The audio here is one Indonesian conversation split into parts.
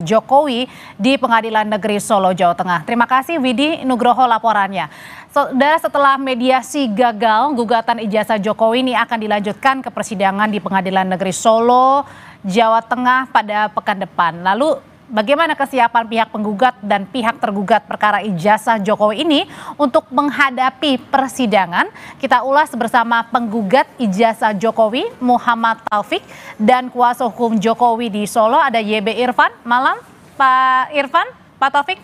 Jokowi di Pengadilan Negeri Solo, Jawa Tengah. Terima kasih Widi Nugroho laporannya. Saudara, setelah mediasi gagal, gugatan ijazah Jokowi ini akan dilanjutkan ke persidangan di Pengadilan Negeri Solo, Jawa Tengah pada pekan depan. Lalu bagaimana kesiapan pihak penggugat dan pihak tergugat perkara ijazah Jokowi ini untuk menghadapi persidangan? Kita ulas bersama penggugat ijazah Jokowi, Muhammad Taufik, dan kuasa hukum Jokowi di Solo, ada YB Irfan. Malam, Pak Irfan, Pak Taufik.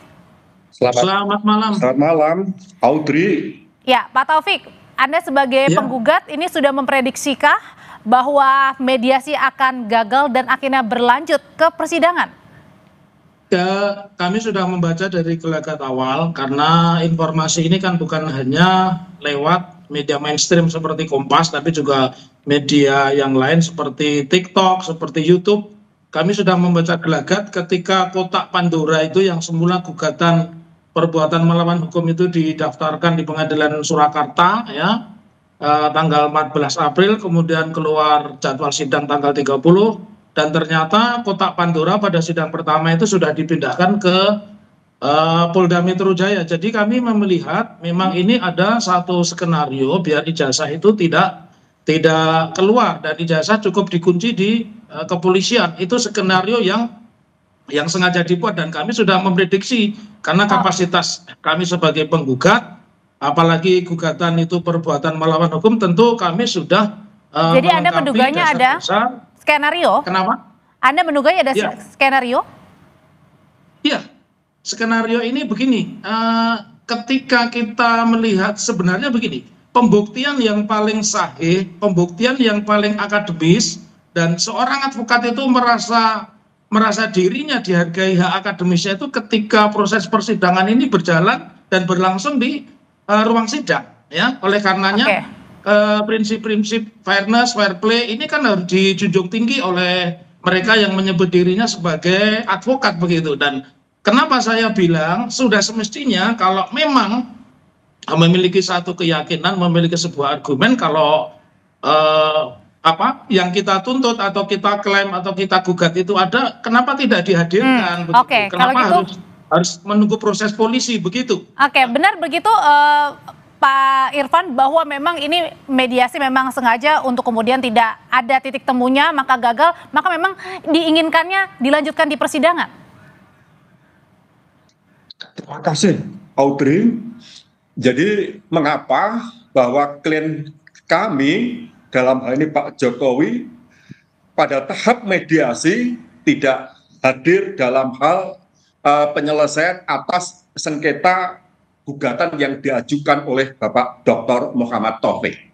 Selamat malam. Selamat malam, Audrey. Ya, Pak Taufik, Anda sebagai penggugat ini sudah memprediksikah bahwa mediasi akan gagal dan akhirnya berlanjut ke persidangan? Ya, kami sudah membaca dari gelagat awal karena informasi ini kan bukan hanya lewat media mainstream seperti Kompas, tapi juga media yang lain seperti TikTok, seperti YouTube. Kami sudah membaca gelagat ketika kotak Pandora itu yang semula gugatan perbuatan melawan hukum itu didaftarkan di Pengadilan Surakarta ya, tanggal 14 April, kemudian keluar jadwal sidang tanggal 30. Dan ternyata kotak Pandora pada sidang pertama itu sudah dipindahkan ke Polda Metro Jaya. Jadi kami melihat memang ini ada satu skenario biar ijazah itu tidak keluar dan ijazah cukup dikunci di kepolisian. Itu skenario yang sengaja dibuat dan kami sudah memprediksi karena kapasitas kami sebagai penggugat, apalagi gugatan itu perbuatan melawan hukum, tentu kami sudah jadi Anda menduganya ada skenario? Kenapa? Anda menduganya ada skenario? Iya, skenario ini begini, ketika kita melihat sebenarnya begini, pembuktian yang paling sahih, pembuktian yang paling akademis, dan seorang advokat itu merasa dirinya dihargai hak akademisnya itu ketika proses persidangan ini berjalan dan berlangsung di ruang sidang. Ya, oleh karenanya prinsip-prinsip fairness, fair play ini kan harus dijunjung tinggi oleh mereka yang menyebut dirinya sebagai advokat begitu. Dan kenapa saya bilang sudah semestinya kalau memang memiliki satu keyakinan, memiliki sebuah argumen kalau yang kita tuntut atau kita klaim atau kita gugat itu ada, kenapa tidak dihadirkan? Kenapa gitu, harus menunggu proses polisi begitu? Benar begitu, Pak Irfan, bahwa memang ini mediasi memang sengaja untuk kemudian tidak ada titik temunya, maka gagal, maka memang diinginkannya dilanjutkan di persidangan. Terima kasih, Audrey. Jadi mengapa bahwa klien kami dalam hal ini Pak Jokowi pada tahap mediasi tidak hadir dalam hal penyelesaian atas sengketa gugatan yang diajukan oleh Bapak Dr. Muhammad Taufik.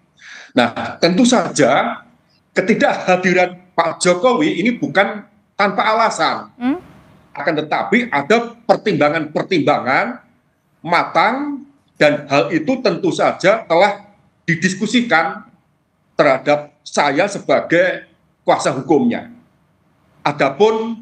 Nah, tentu saja ketidakhadiran Pak Jokowi ini bukan tanpa alasan. Akan tetapi ada pertimbangan-pertimbangan matang dan hal itu tentu saja telah didiskusikan terhadap saya sebagai kuasa hukumnya. Adapun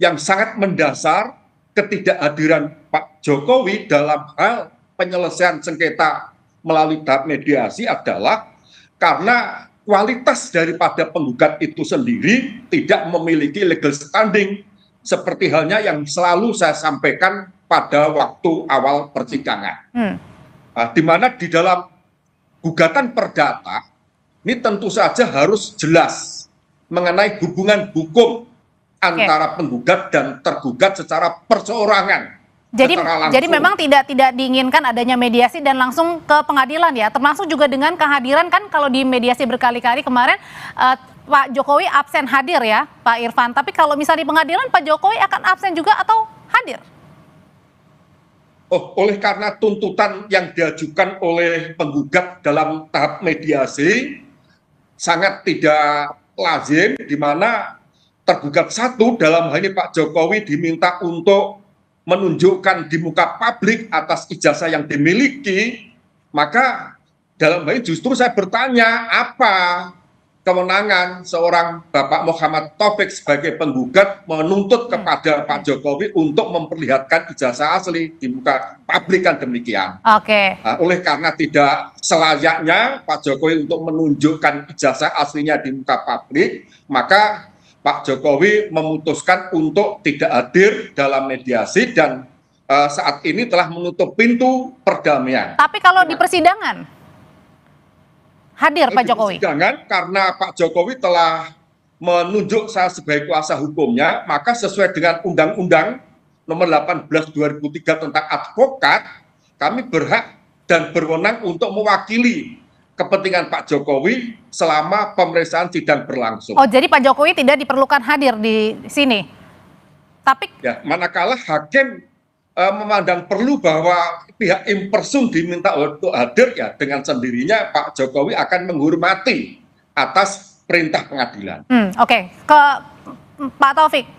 yang sangat mendasar ketidakhadiran Pak Jokowi dalam hal penyelesaian sengketa melalui tahap mediasi adalah karena kualitas daripada penggugat itu sendiri tidak memiliki legal standing seperti halnya yang selalu saya sampaikan pada waktu awal persidangan. Di mana di dalam gugatan perdata ini tentu saja harus jelas mengenai hubungan hukum antara penggugat dan tergugat secara perseorangan. Jadi memang tidak diinginkan adanya mediasi dan langsung ke pengadilan ya, termasuk juga dengan kehadiran kan kalau di mediasi berkali-kali kemarin Pak Jokowi absen hadir ya Pak Irfan, tapi kalau misalnya di pengadilan Pak Jokowi akan absen juga atau hadir? Oleh karena tuntutan yang diajukan oleh penggugat dalam tahap mediasi sangat tidak lazim, di mana tergugat satu dalam hal ini Pak Jokowi diminta untuk menunjukkan di muka publik atas ijazah yang dimiliki, maka dalam hal ini justru saya bertanya apa kewenangan seorang Bapak Muhammad Taufik sebagai penggugat menuntut kepada Pak Jokowi untuk memperlihatkan ijazah asli di muka publik kan demikian. Oleh karena tidak selayaknya Pak Jokowi untuk menunjukkan ijazah aslinya di muka publik, maka Pak Jokowi memutuskan untuk tidak hadir dalam mediasi dan saat ini telah menutup pintu perdamaian. Tapi kalau di persidangan hadir Pak Jokowi? Di persidangan karena Pak Jokowi telah menunjuk saya sebagai kuasa hukumnya, maka sesuai dengan Undang-Undang Nomor 18 2003 tentang advokat, kami berhak dan berwenang untuk mewakili kepentingan Pak Jokowi selama pemeriksaan sidang berlangsung. Oh, jadi Pak Jokowi tidak diperlukan hadir di sini? Tapi ya, manakala hakim memandang perlu bahwa pihak in person diminta untuk hadir, ya dengan sendirinya Pak Jokowi akan menghormati atas perintah pengadilan. Oke. Ke Pak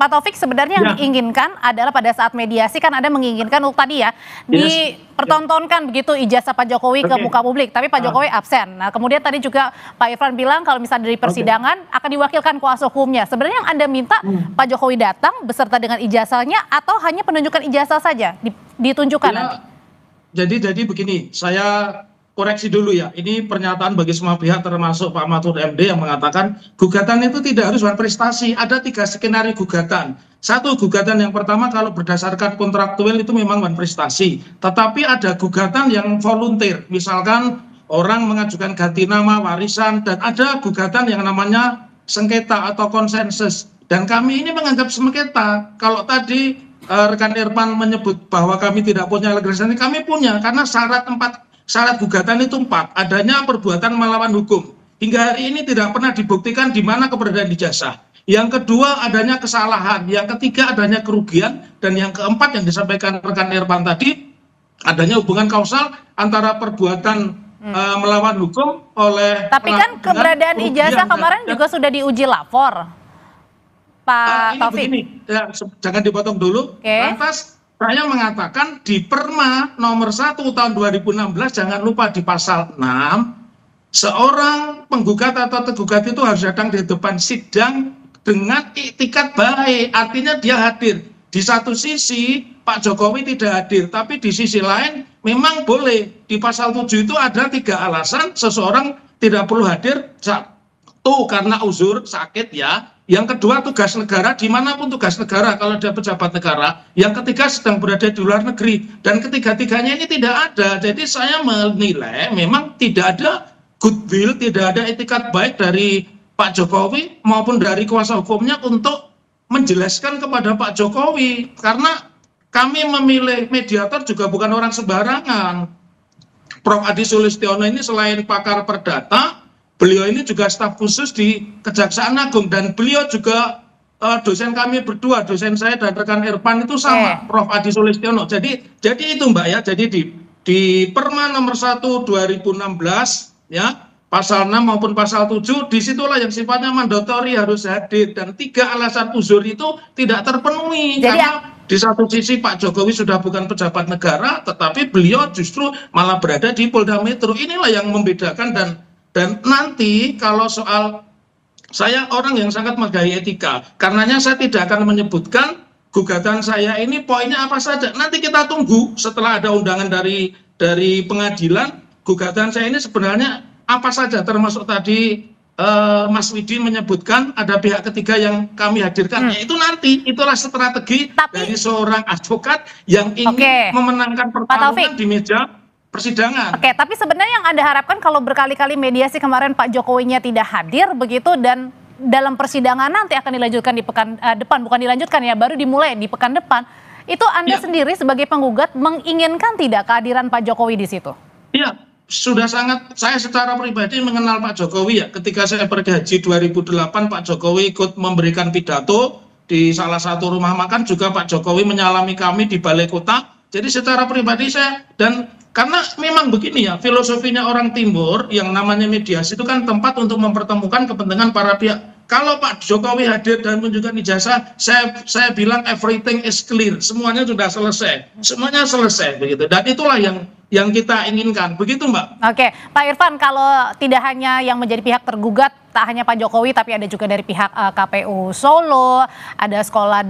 Taufik sebenarnya yang diinginkan adalah pada saat mediasi kan Anda menginginkan untuk tadi ya dipertontonkan begitu ijazah Pak Jokowi ke muka publik, tapi Pak Jokowi absen. Nah, kemudian tadi juga Pak Irfan bilang kalau misalnya dari persidangan akan diwakilkan kuasa hukumnya. Sebenarnya yang Anda minta Pak Jokowi datang beserta dengan ijazahnya atau hanya penunjukan ijazah saja ditunjukkan nanti? Jadi begini, saya koreksi dulu ya, ini pernyataan bagi semua pihak termasuk Pak Mahfud MD yang mengatakan gugatan itu tidak harus berprestasi. Ada 3 skenario gugatan. Satu, gugatan yang pertama kalau berdasarkan kontraktual itu memang berprestasi, tetapi ada gugatan yang volunteer, misalkan orang mengajukan ganti nama, warisan, dan ada gugatan yang namanya sengketa atau konsensus, dan kami ini menganggap sengketa. Kalau tadi rekan Irfan menyebut bahwa kami tidak punya legislasi, kami punya, karena syarat gugatan itu 4, adanya perbuatan melawan hukum. Hingga hari ini tidak pernah dibuktikan di mana keberadaan ijazah. Yang kedua, adanya kesalahan. Yang ketiga, adanya kerugian. Dan yang keempat yang disampaikan rekan Irfan tadi, adanya hubungan kausal antara perbuatan melawan hukum oleh... Tapi kan keberadaan ijazah kemarin juga sudah diuji lapor, Pak Taufik. Begini, ya, jangan dipotong dulu. Lantas, saya mengatakan di Perma nomor 1 tahun 2016, jangan lupa di pasal 6, seorang penggugat atau tergugat itu harus datang di depan sidang dengan iktikat baik, artinya dia hadir. Di satu sisi Pak Jokowi tidak hadir, tapi di sisi lain memang boleh. Di pasal 7 itu ada 3 alasan seseorang tidak perlu hadir. 1, karena uzur, sakit ya. Yang kedua, tugas negara, dimanapun tugas negara kalau dia pejabat negara. Yang ketiga, sedang berada di luar negeri. Dan ketiga-tiganya ini tidak ada. Jadi saya menilai memang tidak ada goodwill, tidak ada etikat baik dari Pak Jokowi maupun dari kuasa hukumnya untuk menjelaskan kepada Pak Jokowi. Karena kami memilih mediator juga bukan orang sembarangan. Prof. Adi Sulistiono ini selain pakar perdata, beliau ini juga staf khusus di Kejaksaan Agung, dan beliau juga dosen kami berdua, dosen saya dan rekan Irfan itu sama, Prof. Adi Sulistiono. Jadi itu Mbak ya, jadi di Perma nomor 1 2016 ya, pasal 6 maupun pasal 7, disitulah yang sifatnya mandatori harus hadir, dan 3 alasan uzur itu tidak terpenuhi. Jadi, karena di satu sisi Pak Jokowi sudah bukan pejabat negara, tetapi beliau justru malah berada di Polda Metro. Inilah yang membedakan. Dan nanti kalau soal, saya orang yang sangat menghargai etika, karenanya saya tidak akan menyebutkan gugatan saya ini poinnya apa saja. Nanti kita tunggu setelah ada undangan dari pengadilan, gugatan saya ini sebenarnya apa saja, termasuk tadi Mas Widi menyebutkan ada pihak ketiga yang kami hadirkan. Itu nanti, itulah strategi dari seorang advokat yang ingin memenangkan pertarungan di meja persidangan. Oke, tapi sebenarnya yang Anda harapkan kalau berkali-kali mediasi kemarin Pak Jokowinya tidak hadir begitu, dan dalam persidangan nanti akan dilanjutkan di pekan depan, bukan dilanjutkan ya, baru dimulai di pekan depan, itu Anda sendiri sebagai penggugat menginginkan tidak kehadiran Pak Jokowi di situ? Iya, sudah sangat, saya secara pribadi mengenal Pak Jokowi ya, ketika saya pergi haji 2008, Pak Jokowi ikut memberikan pidato di salah satu rumah makan, juga Pak Jokowi menyalami kami di Balai Kota. Jadi secara pribadi saya, dan karena memang begini ya, filosofinya orang Timur yang namanya mediasi itu kan tempat untuk mempertemukan kepentingan para pihak. Kalau Pak Jokowi hadir dan menunjukkan ijazah, saya bilang everything is clear, semuanya sudah selesai, semuanya selesai begitu. Dan itulah yang kita inginkan, begitu Mbak. Oke, Pak Irfan, kalau tidak hanya yang menjadi pihak tergugat, tak hanya Pak Jokowi, tapi ada juga dari pihak KPU Solo, ada sekolah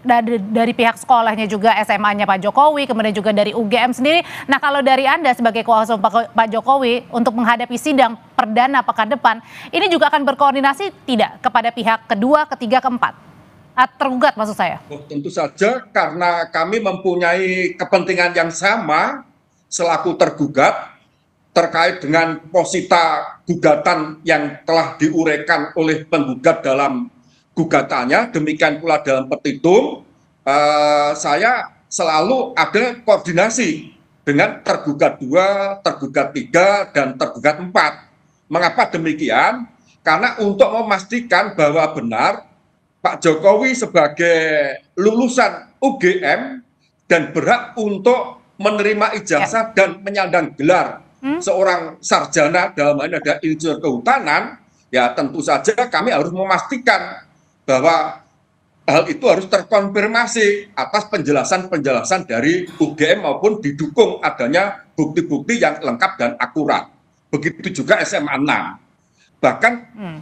dari pihak sekolahnya juga, SMA-nya Pak Jokowi, kemudian juga dari UGM sendiri. Nah, kalau dari Anda sebagai kuasa Pak Jokowi untuk menghadapi sidang perdana pekan depan, ini juga akan berkoordinasi tidak kepada pihak kedua, ketiga, keempat? Tergugat maksud saya. Oh, tentu saja karena kami mempunyai kepentingan yang sama selaku tergugat terkait dengan posita gugatan yang telah diuraikan oleh penggugat dalam gugatannya, demikian pula dalam petitum. Saya selalu ada koordinasi dengan tergugat 2, tergugat 3, dan tergugat 4. Mengapa demikian? Karena untuk memastikan bahwa benar Pak Jokowi sebagai lulusan UGM dan berhak untuk menerima ijazah dan menyandang gelar seorang sarjana dalam hal ini ada insinyur kehutanan, ya tentu saja kami harus memastikan bahwa hal itu harus terkonfirmasi atas penjelasan-penjelasan dari UGM maupun didukung adanya bukti-bukti yang lengkap dan akurat. Begitu juga SMA 6. Bahkan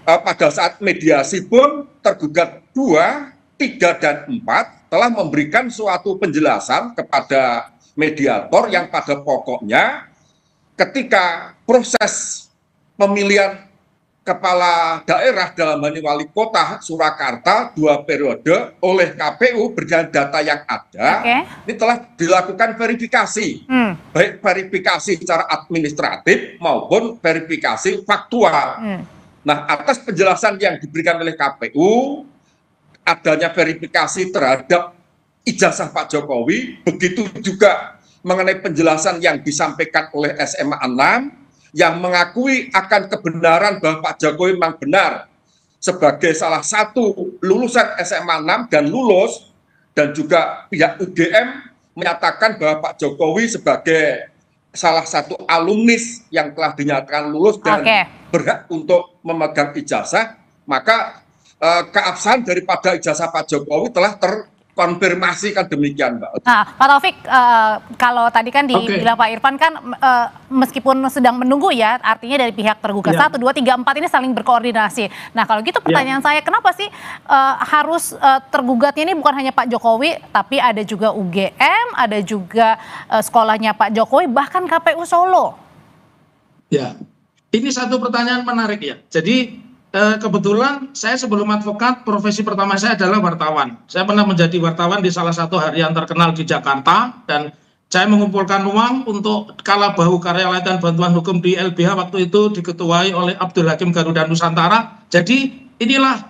pada saat mediasi pun tergugat 2, 3, dan 4 telah memberikan suatu penjelasan kepada mediator yang pada pokoknya ketika proses pemilihan kepala daerah dalam hal ini wali kota Surakarta 2 periode oleh KPU berdasarkan data yang ada, ini telah dilakukan verifikasi, baik verifikasi secara administratif maupun verifikasi faktual. Nah, atas penjelasan yang diberikan oleh KPU, adanya verifikasi terhadap ijazah Pak Jokowi, begitu juga mengenai penjelasan yang disampaikan oleh SMA 6 yang mengakui akan kebenaran bahwa Pak Jokowi memang benar sebagai salah satu lulusan SMA 6 dan lulus, dan juga pihak UGM menyatakan bahwa Pak Jokowi sebagai salah satu alumnis yang telah dinyatakan lulus dan berhak untuk memegang ijazah, maka keabsahan daripada ijazah Pak Jokowi telah terkonfirmasi kan demikian, Mbak. Nah, Pak Taufik, kalau tadi kan dibilang Pak Irfan kan meskipun sedang menunggu ya, artinya dari pihak tergugat 1, 2, 3, 4 ini saling berkoordinasi. Nah, kalau gitu pertanyaan saya, kenapa sih harus tergugatnya ini bukan hanya Pak Jokowi, tapi ada juga UGM, ada juga sekolahnya Pak Jokowi, bahkan KPU Solo? Ya, ini satu pertanyaan menarik ya. Jadi kebetulan saya sebelum advokat, profesi pertama saya adalah wartawan. Saya pernah menjadi wartawan di salah satu harian terkenal di Jakarta, dan saya mengumpulkan uang untuk Kalabahu Karya Latihan Bantuan Hukum di LBH waktu itu diketuai oleh Abdul Hakim Garuda Nusantara. Jadi inilah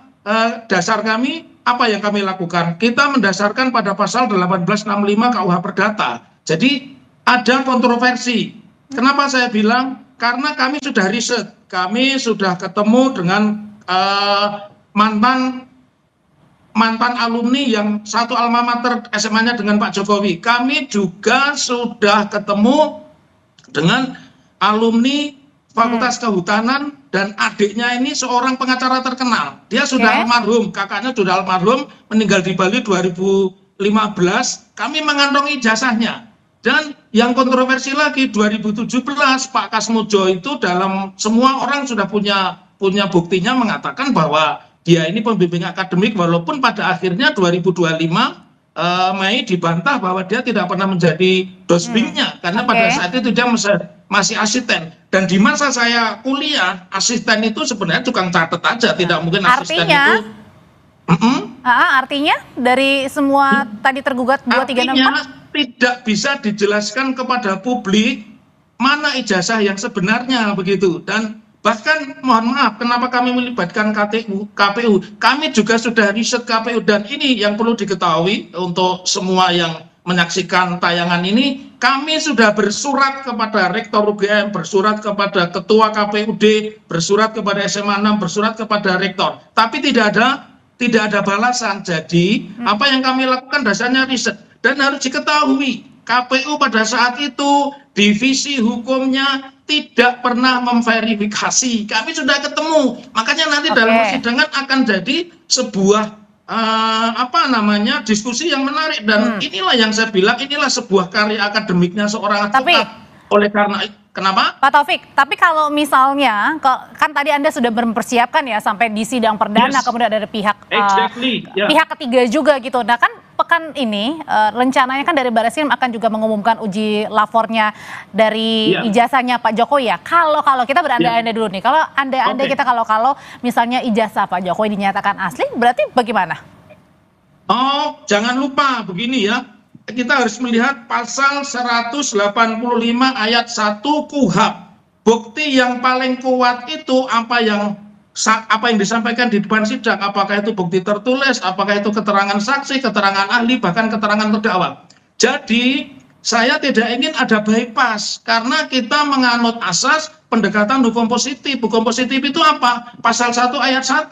dasar kami, apa yang kami lakukan. Kita mendasarkan pada pasal 1865 KUH Perdata. Jadi ada kontroversi. Kenapa saya bilang? Karena kami sudah riset, kami sudah ketemu dengan mantan alumni yang satu alma mater SMA-nya dengan Pak Jokowi. Kami juga sudah ketemu dengan alumni Fakultas Kehutanan, dan adiknya ini seorang pengacara terkenal. Dia sudah almarhum, kakaknya sudah almarhum, meninggal di Bali 2015. Kami mengantongi ijazahnya. Dan yang kontroversi lagi 2017 Pak Kasmujo itu dalam semua orang sudah punya buktinya mengatakan bahwa dia ini pembimbing akademik, walaupun pada akhirnya 2025 Mei dibantah bahwa dia tidak pernah menjadi dosbingnya karena pada saat itu dia masih asisten. Dan di masa saya kuliah, asisten itu sebenarnya tukang catat aja, tidak mungkin asisten itu. Artinya dari semua tadi tergugat 2, 3, 6 tidak bisa dijelaskan kepada publik mana ijazah yang sebenarnya begitu. Dan bahkan mohon maaf, kenapa kami melibatkan KPU? Kami juga sudah riset KPU, dan ini yang perlu diketahui untuk semua yang menyaksikan tayangan ini, kami sudah bersurat kepada Rektor UGM, bersurat kepada Ketua KPUD, bersurat kepada SMA 6, bersurat kepada Rektor, tapi tidak ada balasan. Jadi apa yang kami lakukan dasarnya riset. Dan harus diketahui, KPU pada saat itu divisi hukumnya tidak pernah memverifikasi. Kami sudah ketemu, makanya nanti dalam persidangan akan jadi sebuah diskusi yang menarik. Dan inilah yang saya bilang, inilah sebuah karya akademiknya seorang advokat. Oleh karena Kenapa? Pak Taufik, tapi kalau misalnya, kan tadi Anda sudah mempersiapkan ya sampai di sidang perdana, Yes. kemudian ada pihak Exactly. Yeah. pihak ketiga juga gitu. Nah kan pekan ini rencananya kan dari Barreskrim akan juga mengumumkan uji lapornya dari Yeah. ijazahnya Pak Jokowi ya. Kalau kita berandai-andai dulu nih, kalau andai-andai Oke. kita kalau misalnya ijazah Pak Jokowi dinyatakan asli, berarti bagaimana? Oh, jangan lupa begini ya. Kita harus melihat pasal 185 ayat 1 KUHP. Bukti yang paling kuat itu apa yang disampaikan di depan sidang, apakah itu bukti tertulis, apakah itu keterangan saksi, keterangan ahli, bahkan keterangan terdakwa. Jadi saya tidak ingin ada bypass karena kita menganut asas pendekatan hukum positif. Hukum positif itu apa? Pasal 1 ayat 1.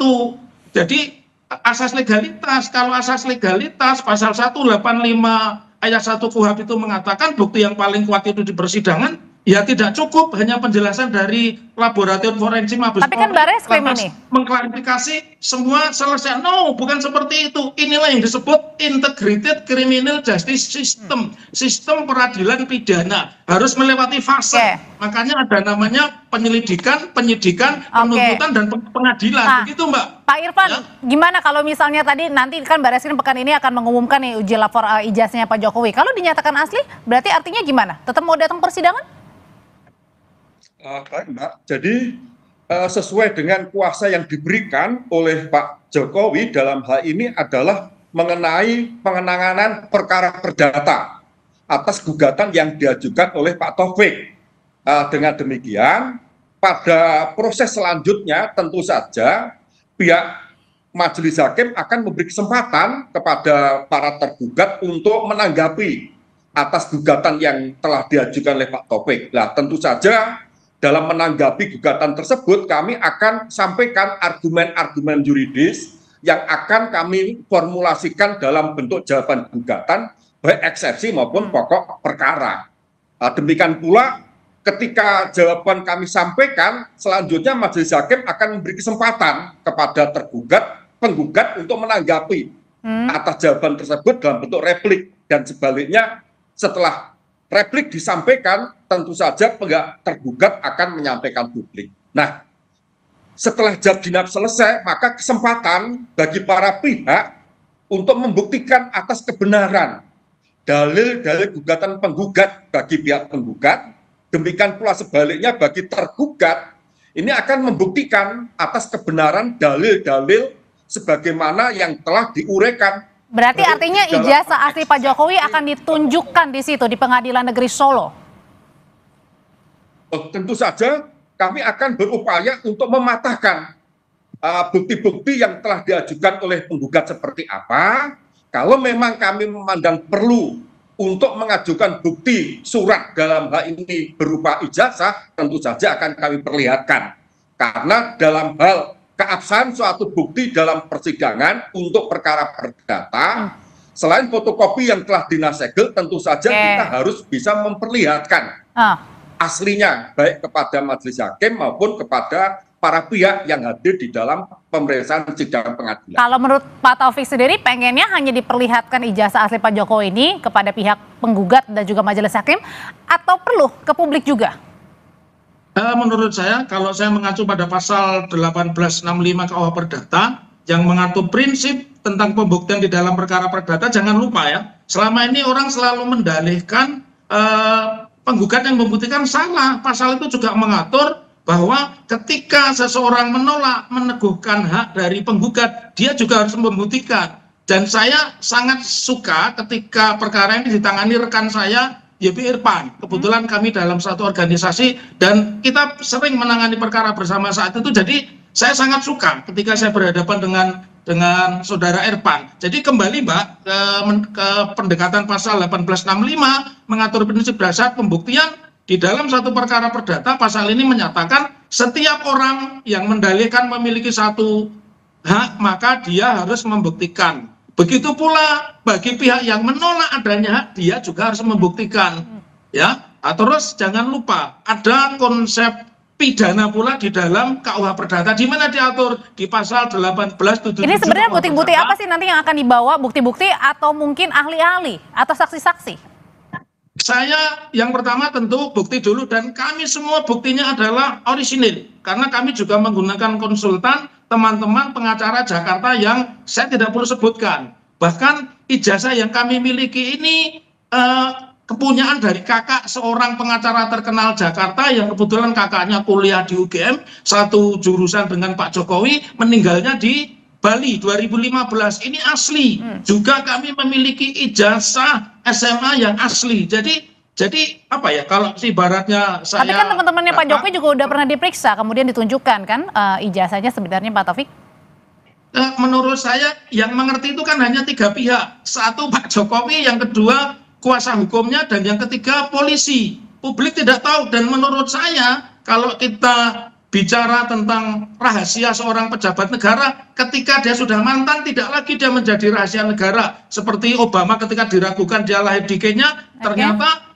Jadi asas legalitas, kalau asas legalitas pasal 185 ayat 1 KUHP itu mengatakan bukti yang paling kuat itu di persidangan, ya tidak cukup hanya penjelasan dari laboratorium forensik Mabes Tapi kan Barreskrim ini mengklarifikasi semua selesai. No, bukan seperti itu. Inilah yang disebut integrated criminal justice system, sistem peradilan pidana harus melewati fase. Makanya ada namanya penyelidikan, penyidikan, penuntutan dan pengadilan. Nah, begitu Mbak. Pak Irfan, Ya. gimana kalau misalnya tadi nanti kan Barreskrim pekan ini akan mengumumkan nih uji lapor ijazahnya Pak Jokowi. Kalau dinyatakan asli, berarti artinya gimana? Tetap mau datang persidangan? Baik, Mbak. Jadi sesuai dengan kuasa yang diberikan oleh Pak Jokowi dalam hal ini adalah mengenai penanganan perkara perdata atas gugatan yang diajukan oleh Pak Taufik. Dengan demikian, pada proses selanjutnya tentu saja pihak majelis hakim akan memberi kesempatan kepada para tergugat untuk menanggapi atas gugatan yang telah diajukan oleh Pak Taufik. Nah, tentu saja dalam menanggapi gugatan tersebut kami akan sampaikan argumen-argumen yuridis yang akan kami formulasikan dalam bentuk jawaban gugatan baik eksepsi maupun pokok perkara. Demikian pula ketika jawaban kami sampaikan, selanjutnya majelis hakim akan memberi kesempatan kepada penggugat untuk menanggapi atas jawaban tersebut dalam bentuk replik, dan sebaliknya setelah replik disampaikan, tentu saja pihak tergugat akan menyampaikan publik. Nah, setelah jawab genap selesai, maka kesempatan bagi para pihak untuk membuktikan atas kebenaran dalil-dalil gugatan penggugat bagi pihak penggugat, demikian pula sebaliknya bagi tergugat, ini akan membuktikan atas kebenaran dalil-dalil sebagaimana yang telah diuraikan. Berarti artinya ijazah asli Pak Jokowi akan ditunjukkan di situ, di Pengadilan Negeri Solo? Tentu saja kami akan berupaya untuk mematahkan bukti-bukti yang telah diajukan oleh penggugat seperti apa. Kalau memang kami memandang perlu untuk mengajukan bukti surat dalam hal ini berupa ijazah, tentu saja akan kami perlihatkan. Karena dalam hal keabsahan suatu bukti dalam persidangan untuk perkara perdata, selain fotokopi yang telah dinasegel, tentu saja kita harus bisa memperlihatkan aslinya, baik kepada majelis hakim maupun kepada para pihak yang hadir di dalam pemeriksaan sidang pengadilan. Kalau menurut Pak Taufik sendiri, pengennya hanya diperlihatkan ijazah asli Pak Jokowi ini kepada pihak penggugat dan juga majelis hakim, atau perlu ke publik juga? Menurut saya, kalau saya mengacu pada pasal 1865 KUH Perdata yang mengatur prinsip tentang pembuktian di dalam perkara perdata, jangan lupa ya, selama ini orang selalu mendalihkan penggugat yang membuktikan salah. Pasal itu juga mengatur bahwa ketika seseorang menolak meneguhkan hak dari penggugat, dia juga harus membuktikan. Dan saya sangat suka ketika perkara ini ditangani rekan saya, YP Irfan. Kebetulan kami dalam satu organisasi dan kita sering menangani perkara bersama saat itu. Jadi saya sangat suka ketika saya berhadapan dengan saudara Irfan. Jadi kembali Mbak ke pendekatan pasal 1865 mengatur prinsip dasar pembuktian di dalam satu perkara perdata. Pasal ini menyatakan setiap orang yang mendalilkan memiliki satu hak, maka dia harus membuktikan. Begitu pula bagi pihak yang menolak adanya hak, dia juga harus membuktikan. Ya, terus jangan lupa ada konsep pidana pula di dalam KUH Perdata, di mana diatur di pasal 1877. Ini sebenarnya bukti-bukti apa sih nanti yang akan dibawa, bukti-bukti atau mungkin ahli-ahli atau saksi-saksi? Saya yang pertama tentu bukti dulu, dan kami semua buktinya adalah orisinil karena kami juga menggunakan konsultan teman-teman pengacara Jakarta yang saya tidak perlu sebutkan. Bahkan ijazah yang kami miliki ini kepunyaan dari kakak seorang pengacara terkenal Jakarta yang kebetulan kakaknya kuliah di UGM, satu jurusan dengan Pak Jokowi, meninggalnya di Bali 2015. Ini asli. Juga kami memiliki ijazah SMA yang asli. Jadi apa ya, kalau ibaratnya saya. Tapi kan teman-temannya Pak Jokowi juga udah pernah diperiksa, kemudian ditunjukkan kan ijazahnya sebenarnya, Pak Taufik? Menurut saya yang mengerti itu kan hanya 3 pihak. Satu Pak Jokowi, yang kedua kuasa hukumnya, dan yang ketiga polisi. Publik tidak tahu, dan menurut saya kalau kita bicara tentang rahasia seorang pejabat negara, ketika dia sudah mantan tidak lagi dia menjadi rahasia negara. Seperti Obama ketika diragukan dia lahir di Kenya, ternyata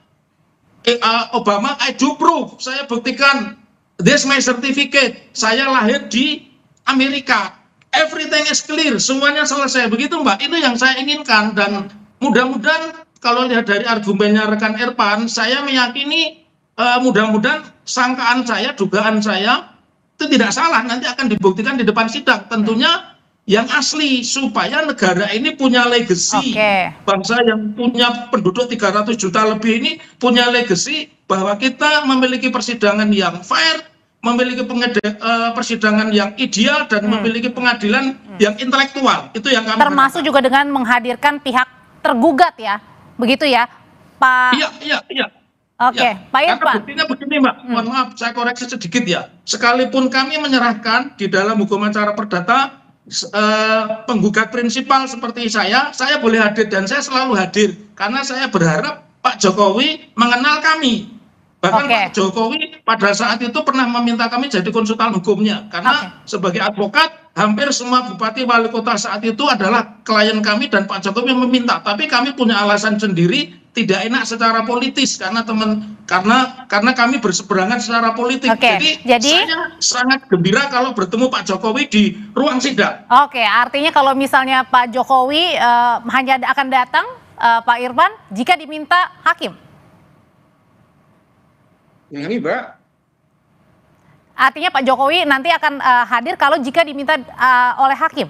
Obama, I do proof, saya buktikan, this my certificate, saya lahir di Amerika, everything is clear, semuanya selesai. Begitu Mbak, itu yang saya inginkan. Dan mudah-mudahan kalau lihat dari argumennya rekan Irfan, saya meyakini mudah-mudahan sangkaan saya, dugaan saya itu tidak salah, nanti akan dibuktikan di depan sidang. Tentunya yang asli, supaya negara ini punya legacy. Bangsa yang punya penduduk 300 juta lebih ini punya legacy bahwa kita memiliki persidangan yang fair, memiliki persidangan yang ideal, dan memiliki pengadilan yang intelektual. Itu yang kami termasuk juga dengan menghadirkan pihak tergugat ya, begitu ya Pak? Iya. Oke, ya, Pak Irfan. Karena buktinya begini Mbak, mohon maaf saya koreksi sedikit ya. Sekalipun kami menyerahkan di dalam hukum acara perdata penggugat prinsipal seperti saya boleh hadir, dan saya selalu hadir karena saya berharap Pak Jokowi mengenal kami. Bahkan Pak Jokowi pada saat itu pernah meminta kami jadi konsultan hukumnya, karena sebagai advokat hampir semua bupati wali kota saat itu adalah klien kami, dan Pak Jokowi meminta. Tapi kami punya alasan sendiri, tidak enak secara politis karena karena kami berseberangan secara politik. Jadi saya sangat gembira kalau bertemu Pak Jokowi di ruang sidang. Artinya kalau misalnya Pak Jokowi hanya akan datang Pak Irfan jika diminta hakim. Ini Mbak. Artinya Pak Jokowi nanti akan hadir kalau jika diminta oleh hakim.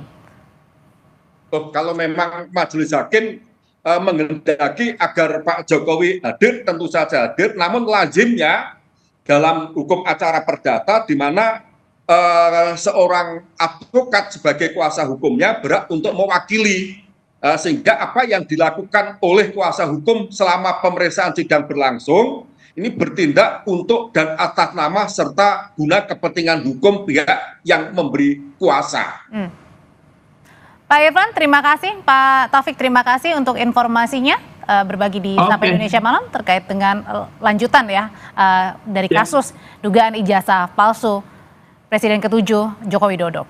Kalau memang majelis hakim menghendaki agar Pak Jokowi hadir, tentu saja hadir. Namun lazimnya dalam hukum acara perdata, di mana seorang advokat sebagai kuasa hukumnya berhak untuk mewakili, sehingga apa yang dilakukan oleh kuasa hukum selama pemeriksaan sidang berlangsung ini bertindak untuk dan atas nama serta guna kepentingan hukum pihak yang memberi kuasa. Pak Irfan, terima kasih. Pak Taufik, terima kasih untuk informasinya berbagi di Sapa Indonesia Malam terkait dengan lanjutan ya dari kasus dugaan ijazah palsu Presiden ke-7 Joko Widodo.